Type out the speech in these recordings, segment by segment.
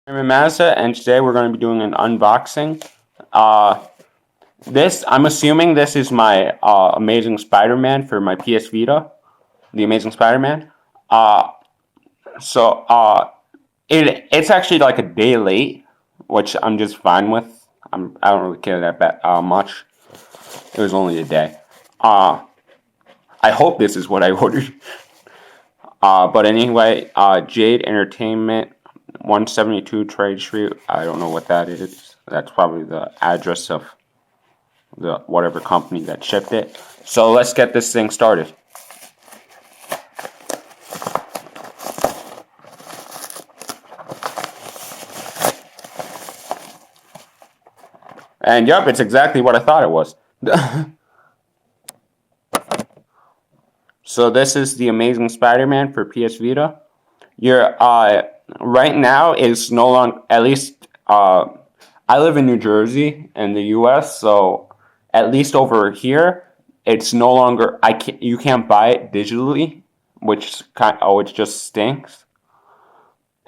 I'm Mazza, and today we're going to be doing an unboxing. I'm assuming this is my Amazing Spider-Man for my PS Vita, the Amazing Spider-Man. Uh, it's actually like a day late, which I'm just fine with. I don't really care that much. It was only a day. I hope this is what I ordered. But anyway, Jade Entertainment, 172 Trade Street. I don't know what that is. That's probably the address of the whatever company that shipped it. So let's get this thing started. And yep, it's exactly what I thought it was. So this is the Amazing Spider-Man for PS Vita. Your right now is no longer, at least I live in New Jersey in the US, so at least over here it's no longer you can't buy it digitally, which just stinks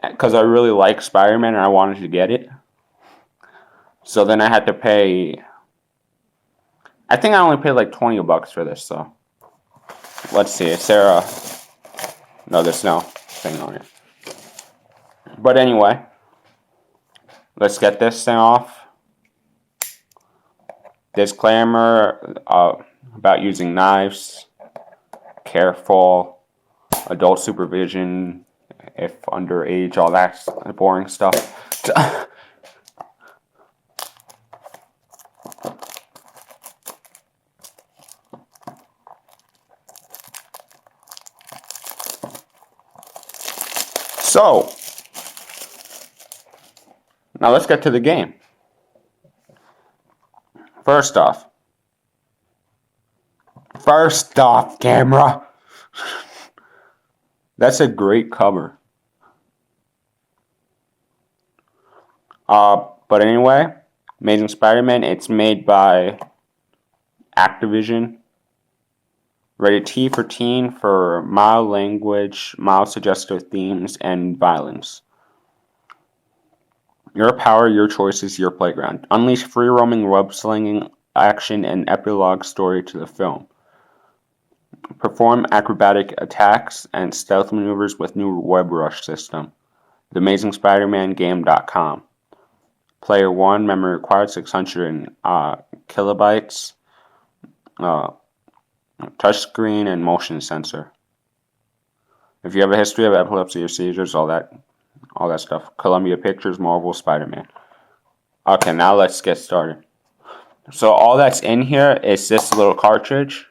because I really like Spider-Man and I wanted to get it. So then I had to pay, I think I only paid like $20 for this, so let's see, is there a, no, there's no thing on it. But anyway, let's get this thing off. Disclaimer about using knives. Careful. Adult supervision if underage, all that boring stuff. So, now let's get to the game. First off, camera. That's a great cover. But anyway, Amazing Spider-Man, it's made by Activision. Rated T for teen for mild language, mild suggestive themes, and violence. Your power, your choices, your playground. Unleash free-roaming web-slinging action and epilogue story to the film. Perform acrobatic attacks and stealth maneuvers with new web rush system. The Amazing Spider-Man Game.com. Player 1, memory required 600 kilobytes. Touchscreen and motion sensor. If you have a history of epilepsy or seizures, all that stuff. Columbia Pictures, Marvel, Spider-Man. Okay, now let's get started. So all that's in here is this little cartridge,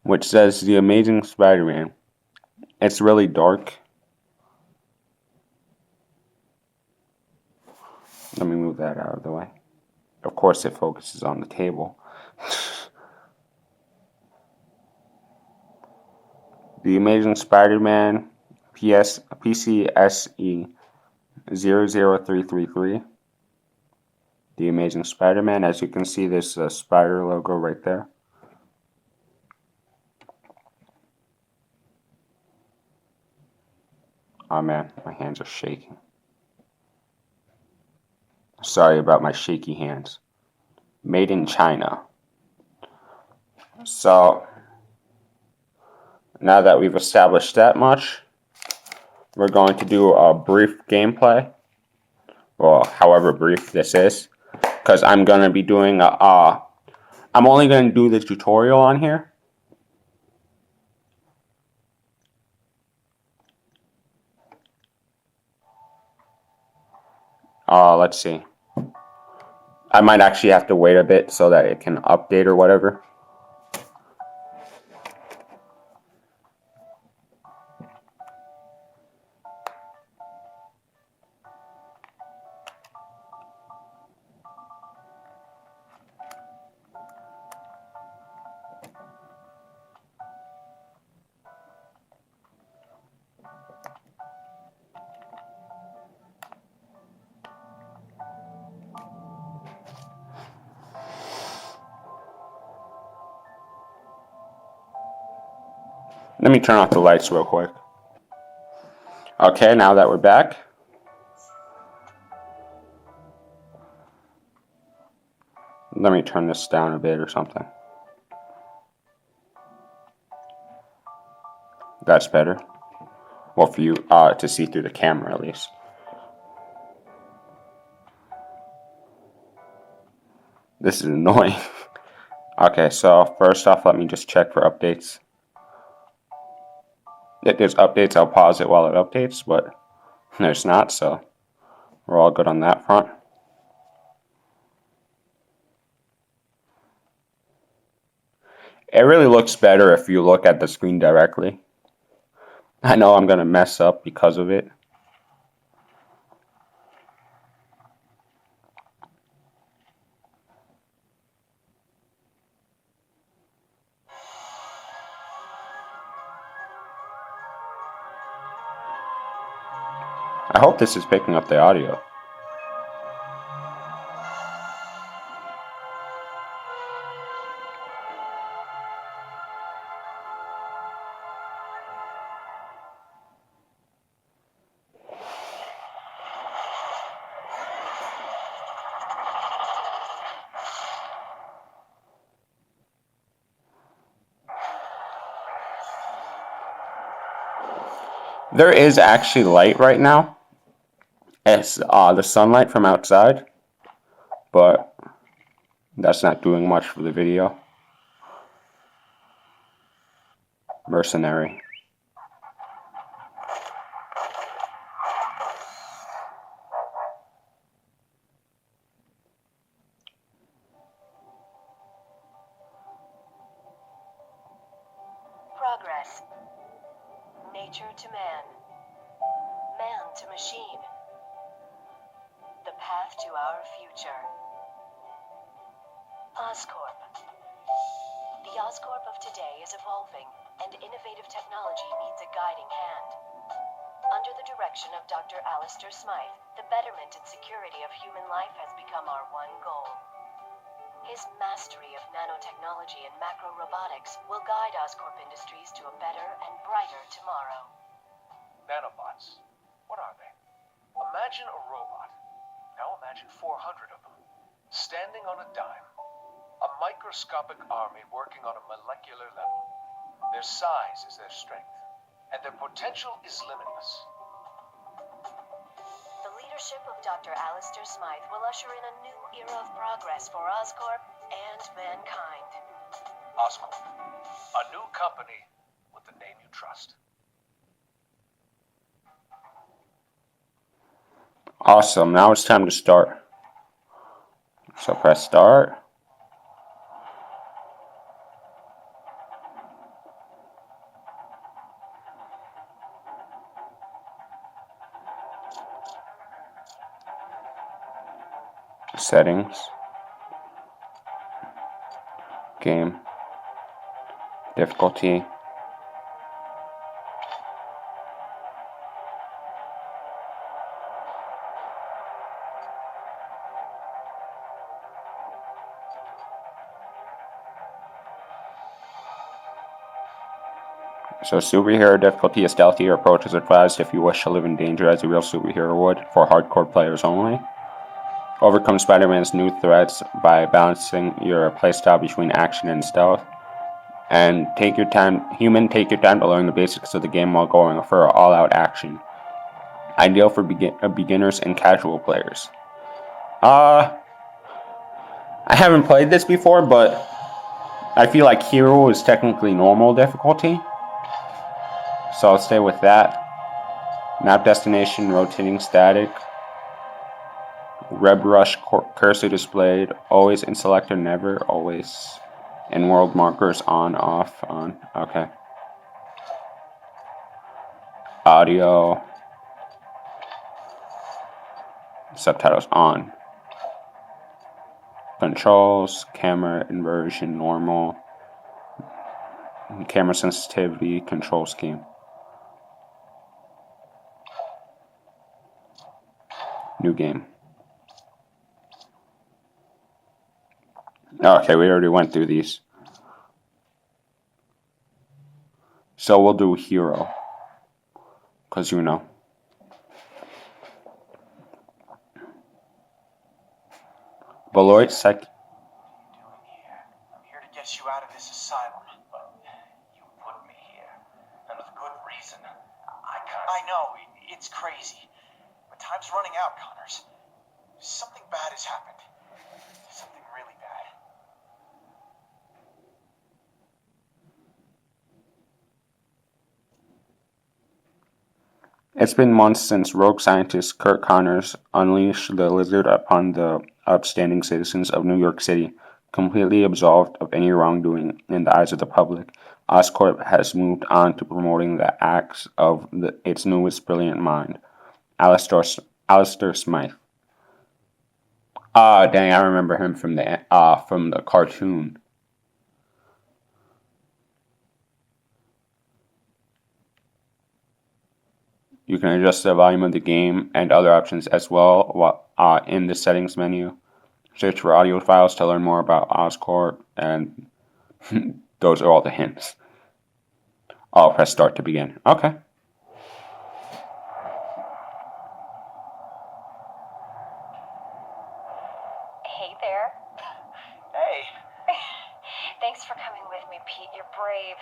which says The Amazing Spider-Man. It's really dark. Let me move that out of the way. Of course it focuses on the table. The Amazing Spider-Man PCSE 00333. The Amazing Spider-Man. As you can see, there's a spider logo right there. Oh man, my hands are shaking. Sorry about my shaky hands. Made in China. So, now that we've established that much, we're going to do a brief gameplay. Well, however brief this is. Because I'm going to be doing I'm only going to do the tutorial on here. Let's see. I might actually have to wait a bit so that it can update or whatever. Let me turn off the lights real quick. Okay, now that we're back. Let me turn this down a bit or something. That's better. Well, for you to see through the camera at least. This is annoying. Okay, so first off, let me just check for updates. If there's updates, I'll pause it while it updates, but there's not, so we're all good on that front. It really looks better if you look at the screen directly. I know I'm going to mess up because of it. I hope this is picking up the audio. There is actually light right now. It's the sunlight from outside, but that's not doing much for the video. Mercenary. Progress. Nature to man. Man to machine. The path to our future. Oscorp. The Oscorp of today is evolving, and innovative technology needs a guiding hand. Under the direction of Dr. Alistair Smythe, the betterment and security of human life has become our one goal. His mastery of nanotechnology and macro-robotics will guide Oscorp Industries to a better and brighter tomorrow. Nanobots. What are they? Imagine a robot. Now imagine 400 of them, standing on a dime. A microscopic army working on a molecular level. Their size is their strength, and their potential is limitless. The leadership of Dr. Alistair Smythe will usher in a new era of progress for Oscorp and mankind. Oscorp, a new company with the name you trust. Awesome, now it's time to start. So press start. Settings. Game. Difficulty. So superhero difficulty is stealthy. Your approach is advised if you wish to live in danger as a real superhero would, for hardcore players only. Overcome Spider-Man's new threats by balancing your playstyle between action and stealth. And take your time to learn the basics of the game while going for all-out action. Ideal for beginners and casual players. I haven't played this before, but I feel like Hero is technically normal difficulty. So I'll stay with that. Map destination, rotating static. Red Rush cursor displayed. Always in selector, never. Always in world markers, on, off, on. Okay. Audio. Subtitles on. Controls, camera inversion, normal. Camera sensitivity, control scheme. New game. Okay, we already went through these. So we'll do Hero. Because you know. Beloit Psych. What are you doing here? I'm here to get you out of this asylum. But you put me here. And with good reason. I know, it's crazy. But time's running out, Connors. Something bad has happened. Something really bad. It's been months since rogue scientist Kurt Connors unleashed the lizard upon the upstanding citizens of New York City. Completely absolved of any wrongdoing in the eyes of the public, Oscorp has moved on to promoting the acts of its newest brilliant mind, Alistair, Alistair Smythe. Dang, I remember him from the cartoon. You can adjust the volume of the game and other options as well in the settings menu. Search for audio files to learn more about Oscorp, and those are all the hints. Oh, press start to begin. Okay. Hey there. Hey, Thanks for coming with me, Pete. You're brave.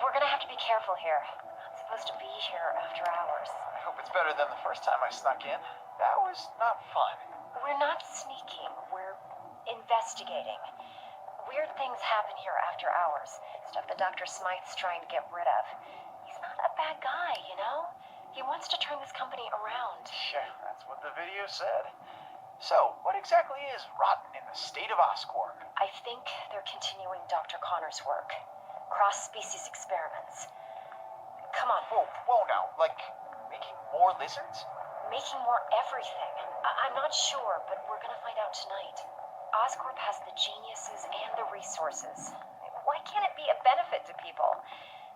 We're gonna have to be careful here. I'm supposed to be here after hours. I hope it's better than the first time I snuck in. That was not fun. We're not sneaking. We're investigating. Weird things happen here after hours. Stuff that Dr. Smythe's trying to get rid of. He's not a bad guy, you know? He wants to turn this company around. Sure, that's what the video said. So, what exactly is rotten in the state of Oscorp? I think they're continuing Dr. Connor's work. Cross-species experiments. Come on, Whoa now, like making more lizards? making more everything. I'm not sure, but we're gonna find out tonight. Oscorp has the geniuses and the resources. Why can't it be a benefit to people?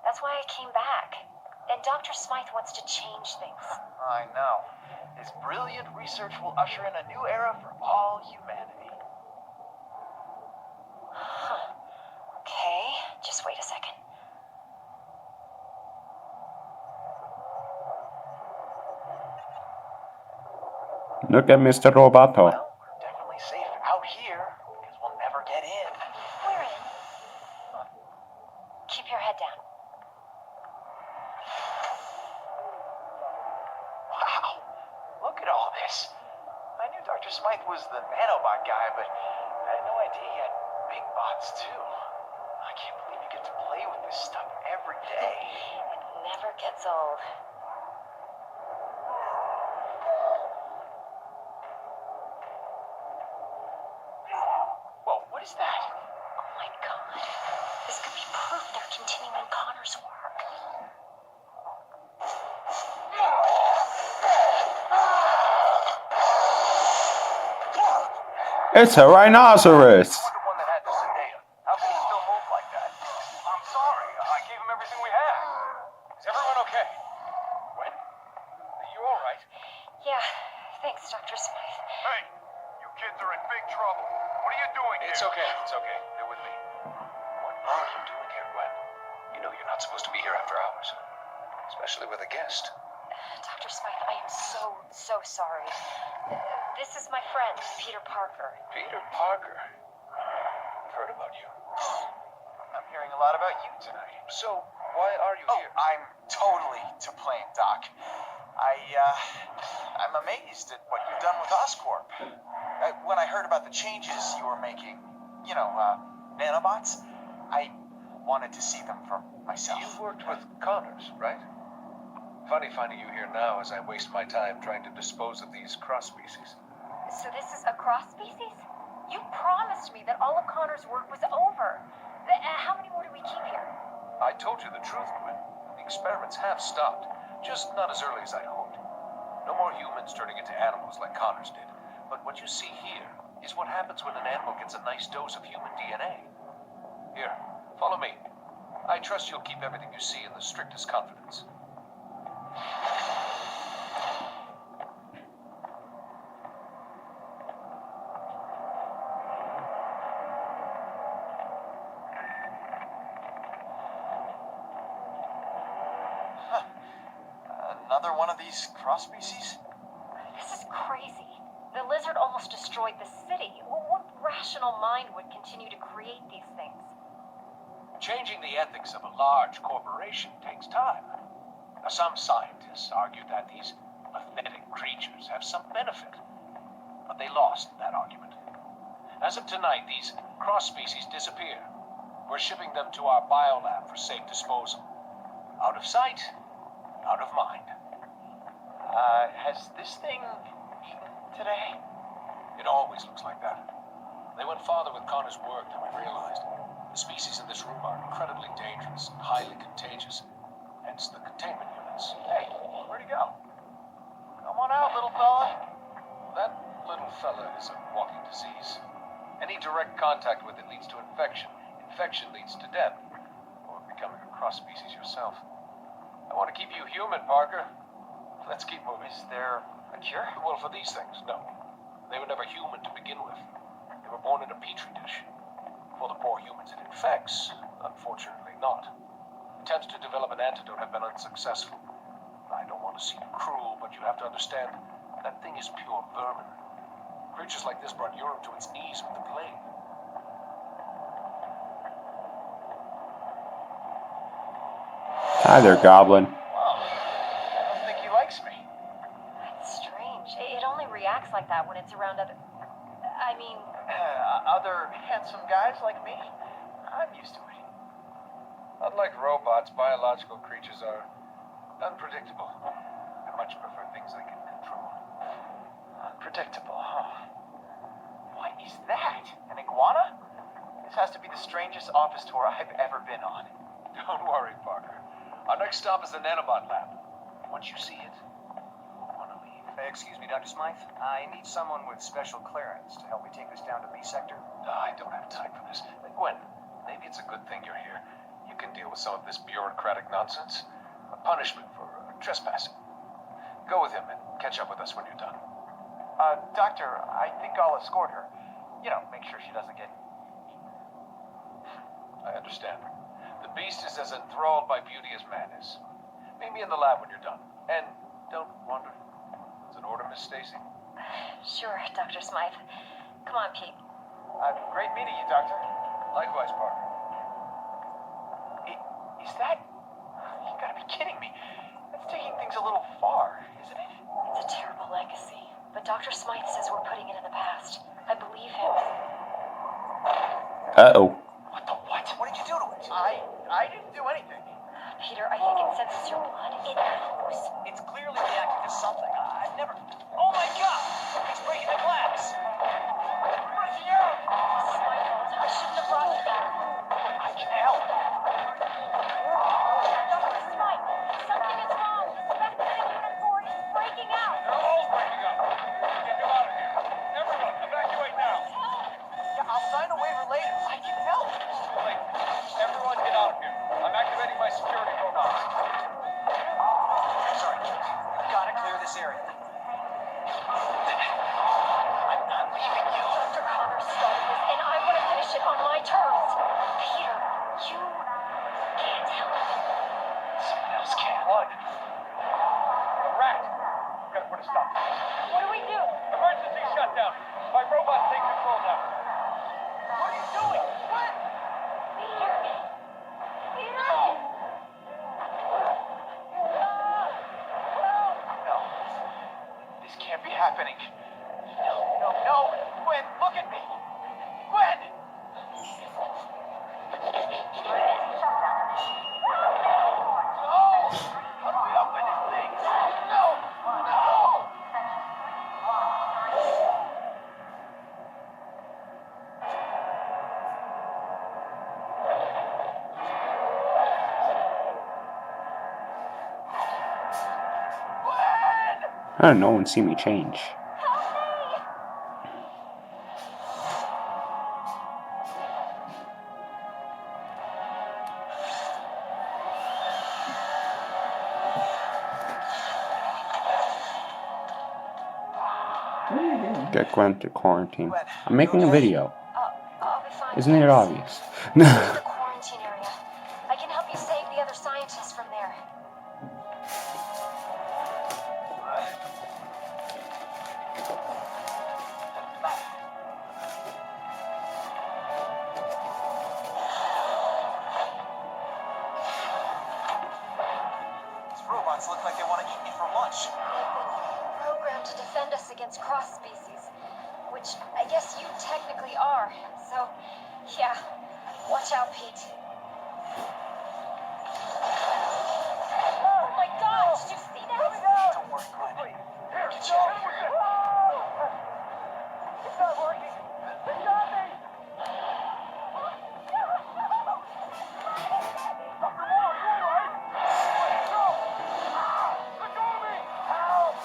That's why I came back. And Dr. Smythe wants to change things. I know. His brilliant research will usher in a new era for all humanity. Huh. Okay, just wait a second. Look at Mr. Roboto. Well, we're definitely safe out here, because we'll never get in. We're in. Keep your head down. Wow, look at all this. I knew Dr. Smythe was the nanobot guy, but I had no idea he had big bots too. I can't believe you get to play with this stuff every day. It never gets old. Whoa, what is that? Oh my god. This could be proof they're continuing Connor's work. It's a rhinoceros. You're the one that had the sedata. How can he still move like that? I'm sorry. I gave him everything we had. Is everyone okay? Gwen? Are you all right? Yeah, thanks, Dr. Smythe. Hey, you kids are in big trouble. What are you doing here? It's okay. They're with me. What are you doing here, Gwen? You know you're not supposed to be here after hours. Especially with a guest. Dr. Smythe, I am so sorry. This is my friend, Peter Parker. Peter Parker. I've heard about you. I'm hearing a lot about you tonight. So, why are you here? I'm totally to blame, Doc. I'm amazed at what you've done with Oscorp. When I heard about the changes you were making, nanobots, I wanted to see them for myself. You worked with Connors, right? Funny finding you here now as I waste my time trying to dispose of these cross species. So this is a cross species? You promised me that all of Connor's work was over. How many more do we keep here? I told you the truth, Gwen. The experiments have stopped, just not as early as I'd hoped. No more humans turning into animals like Connors did. But what you see here is what happens when an animal gets a nice dose of human DNA. Here, follow me. I trust you'll keep everything you see in the strictest confidence. Another one of these cross species? This is crazy. The lizard almost destroyed the city. What rational mind would continue to create these things? Changing the ethics of a large corporation takes time. Now, some scientists argue that these pathetic creatures have some benefit, but they lost that argument. As of tonight, these cross-species disappear. We're shipping them to our biolab for safe disposal. Out of sight, out of mind. Has this thing eaten today? It always looks like that. They went farther with Connor's work than we realized. The species in this room are incredibly dangerous and highly contagious, hence the containment units. Hey, where'd he go? Come on out, little fella. That little fella is a walking disease. Any direct contact with it leads to infection. Infection leads to death, or becoming a cross-species yourself. I want to keep you human, Parker. Let's keep moving. Is there a cure? Well, for these things, no. They were never human to begin with. They were born in a petri dish. For the poor humans it infects, unfortunately not. Attempts to develop an antidote have been unsuccessful. I don't want to seem cruel, but you have to understand, that thing is pure vermin. Creatures like this brought Europe to its knees with the plague. Hi there, Goblin. I don't think he likes me. That's strange. It only reacts like that when it's around other... I mean... Other handsome guys like me? I'm used to it. Unlike robots, biological creatures are unpredictable. I much prefer things I can control. Unpredictable, huh? What is that? An iguana? This has to be the strangest office tour I've ever been on. Don't worry, Parker. Our next stop is the nanobot lab. Once you see it, you'll want to leave. Excuse me, Dr. Smythe. I need someone with special clearance to help me take this down to B sector. I don't have time for this. Gwen, maybe it's a good thing you're here. You can deal with some of this bureaucratic nonsense. A punishment for trespassing. Go with him and catch up with us when you're done. Doctor, I think I'll escort her. You know, make sure she doesn't get... I understand. The beast is as enthralled by beauty as man is. Meet me in the lab when you're done. And don't wander. It's an order, Miss Stacy. Sure, Dr. Smythe. Come on, Pete. Great meeting you, Doctor. Likewise, Parker. Is that... You gotta be kidding me. That's taking things a little far, isn't it? It's a terrible legacy. But Dr. Smythe says we're putting it in the past. I believe him. Uh-oh. What the what? What did you do to it? I didn't do anything. Peter, I think it senses your blood. It knows. It's clearly reacting to something. I've never... Oh my god! It's breaking the glass! Breaking out! This is my fault. I shouldn't have brought you back. I can help. Dr. Smythe, something is wrong. The Specimen Unit 4 is breaking out. They're all breaking up. Get you out of here. Everyone, evacuate now. Yeah, I'll sign a waiver later. I can help. Wait. Everyone get out of here. I'm activating my security robots. Sorry, we've got to clear this area. I'm not leaving you. Dr. Connor started this, and I want to finish it on my terms. Peter, you can't help it. Someone else can. What? A rat. We've got to put a stop to this. What do we do? Emergency shutdown. My robots take control now. What are you doing? What? Peter! Peter! No. This can't be happening. No. Gwen, look at me. Gwen! No! How do we open this thing? No! Gwen! I don't know, no one see me change. Get Gwen to quarantine. I'm making a video. I'll be fine. Isn't it obvious? The quarantine area. I can help you save the other scientists from there. programmed to defend us against cross species, which I guess you technically are. So, yeah, watch out, Pete. Oh my God! Did you see that? Don't worry, Glenn. Get you out of here. It's not working. They got me. Dr. Moore, you all right? Let go. Let go of me. Help.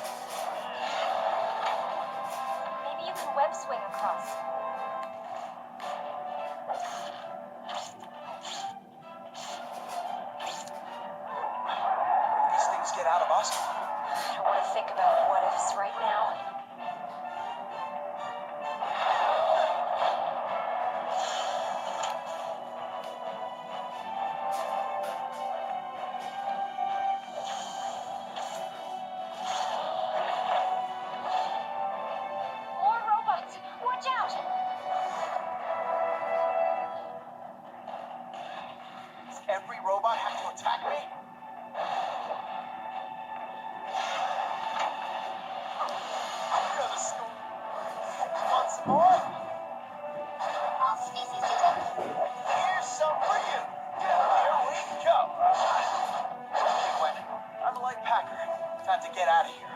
Maybe you can web swing across. These things get out of Oscorp. I don't want to think about what ifs right now. More robots! Watch out! Does every robot have to attack me? Another storm. Want some more? All species detected. Here's some for you. Here we go. Okay, Gwen. I'm like Packer. Time to get out of here.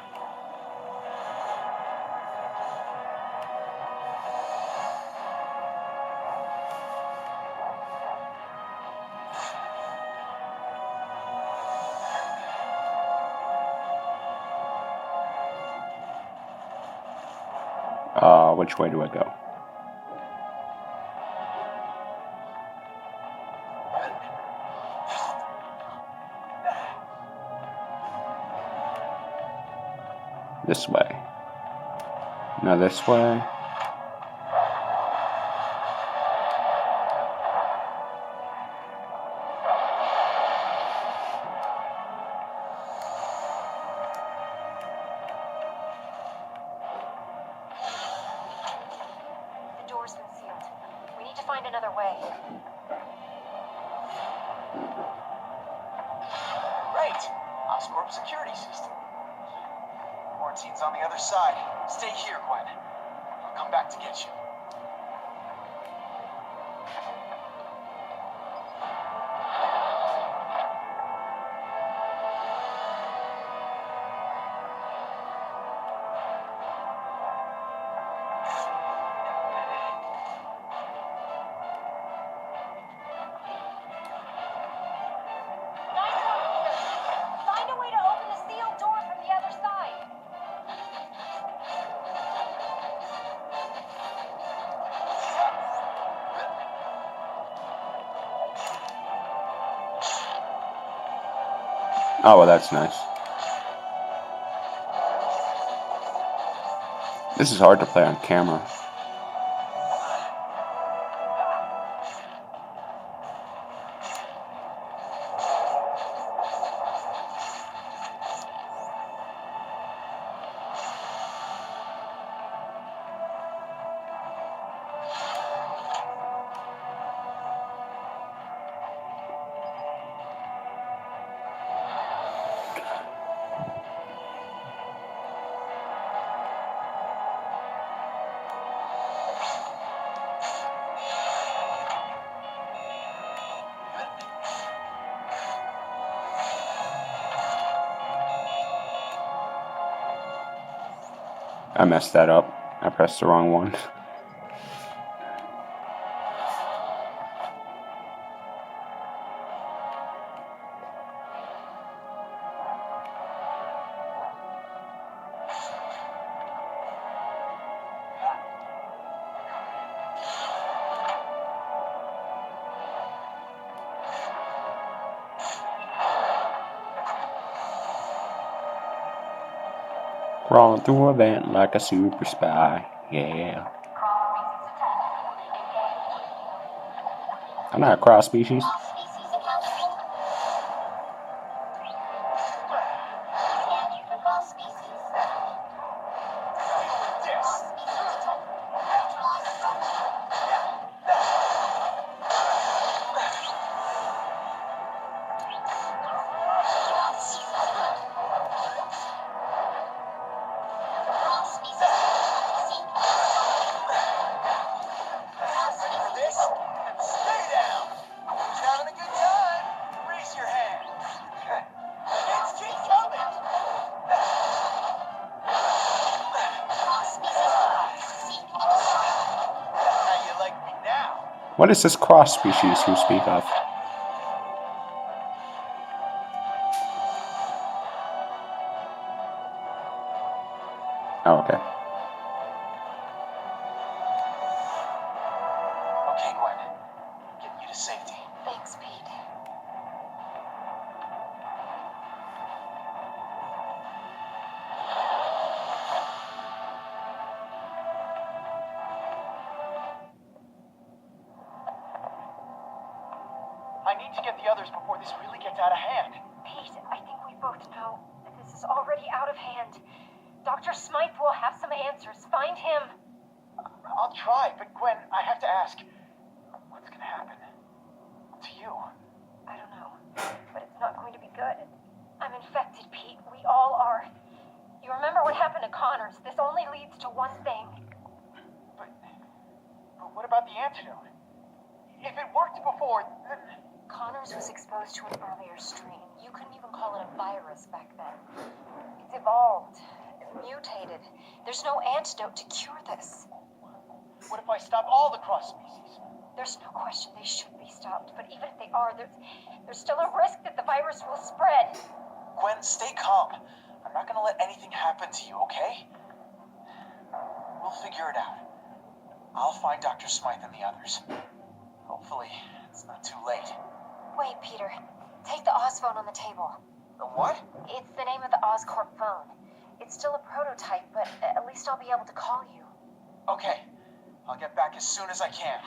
Which way do I go? This way. No, this way. The door's been sealed. We need to find another way. Right. Oscorp security system. Quarantine's on the other side. Stay here, Gwen. I'll come back to get you. Nice one, Peter. Find a way to open the sealed door from the other side. Oh, well, that's nice. This is hard to play on camera. I messed that up. I pressed the wrong one. Crawling through a vent like a super spy. Yeah. I'm not a cross species. What is this cross species you speak of? Oh, okay. Okay, Gwen. Getting you to safety. Thanks, Pete. I need to get the others before this really gets out of hand. Pete, I think we both know that this is already out of hand. Dr. Smythe will have some answers. Find him. I'll try, but Gwen, I have to ask, what's gonna happen to you? I don't know, but it's not going to be good. I'm infected, Pete. We all are. You remember what happened to Connors? This only leads to one thing. But what about the antidote? If it worked before, then... Connors was exposed to an earlier strain. You couldn't even call it a virus back then. It's evolved. It's mutated. There's no antidote to cure this. What if I stop all the cross species? There's no question they should be stopped, but even if they are, there's still a risk that the virus will spread. Gwen, stay calm. I'm not gonna let anything happen to you, okay? We'll figure it out. I'll find Dr. Smythe and the others. Hopefully, it's not too late. Wait, Peter. Take the Oz phone on the table. The what? It's the name of the Oscorp phone. It's still a prototype, but at least I'll be able to call you. Okay. I'll get back as soon as I can.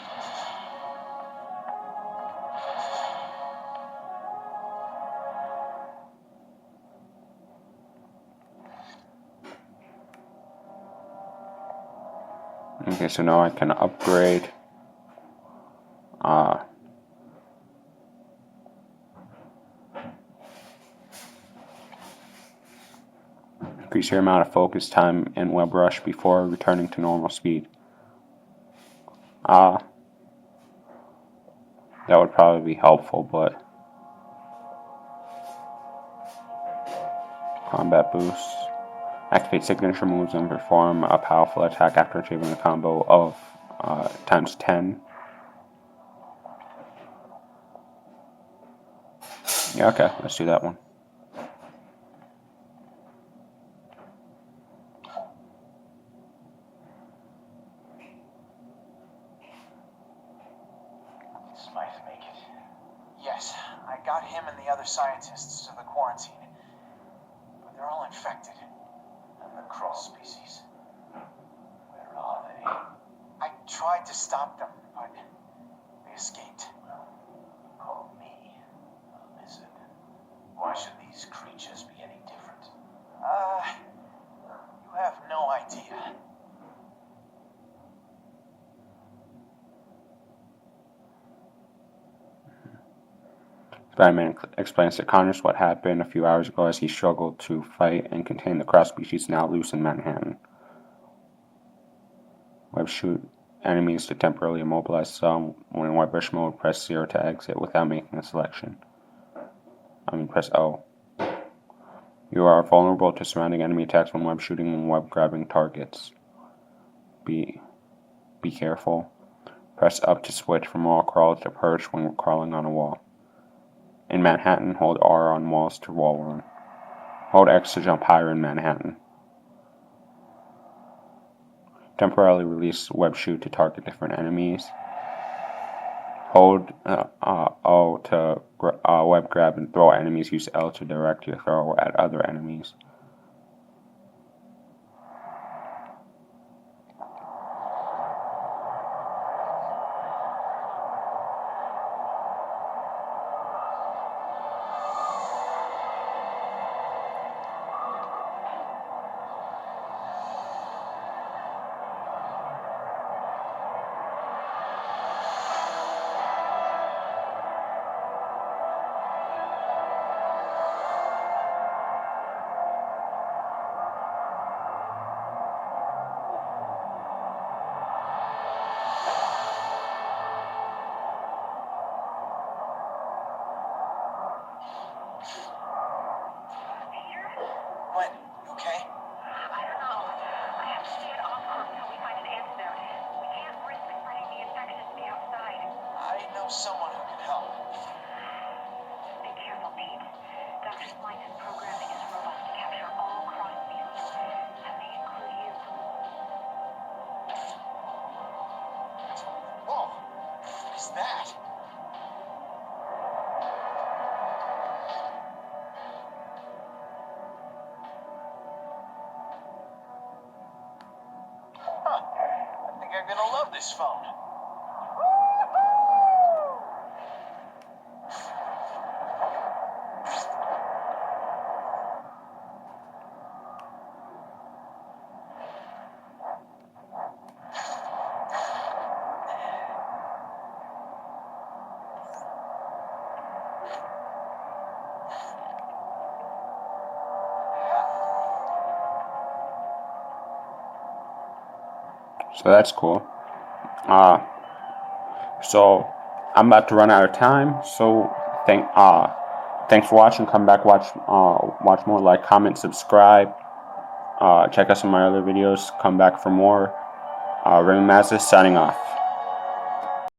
Okay, so now I can upgrade. Increase your amount of focus time in web rush before returning to normal speed. That would probably be helpful, but combat boost. Activate signature moves and perform a powerful attack after achieving a combo of times 10. Yeah, okay, let's do that one. Smythe make it? Yes, I got him and the other scientists to the quarantine. But they're all infected. And the cross species. Where are they? I tried to stop them, but they escaped. You call me a lizard. Why should these creatures be any different? You have no idea. Spider-Man explains to Connors what happened a few hours ago as he struggled to fight and contain the cross-species now loose in Manhattan. Web shoot enemies to temporarily immobilize some. When in web rush mode, press 0 to exit without making a selection. Press O. You are vulnerable to surrounding enemy attacks when web shooting and web grabbing targets. Be careful. Press up to switch from wall crawl to perch when crawling on a wall. In Manhattan, hold R on walls to wall run. Hold X to jump higher in Manhattan. Temporarily release web shoot to target different enemies. Hold O to web grab and throw enemies. Use L to direct your throw at other enemies. that? Huh. I think I'm gonna love this phone. So that's cool. So I'm about to run out of time. So thanks for watching. Come back, watch more. Like, comment, subscribe. Check out some of my other videos. Come back for more. Raymond Mazza signing off.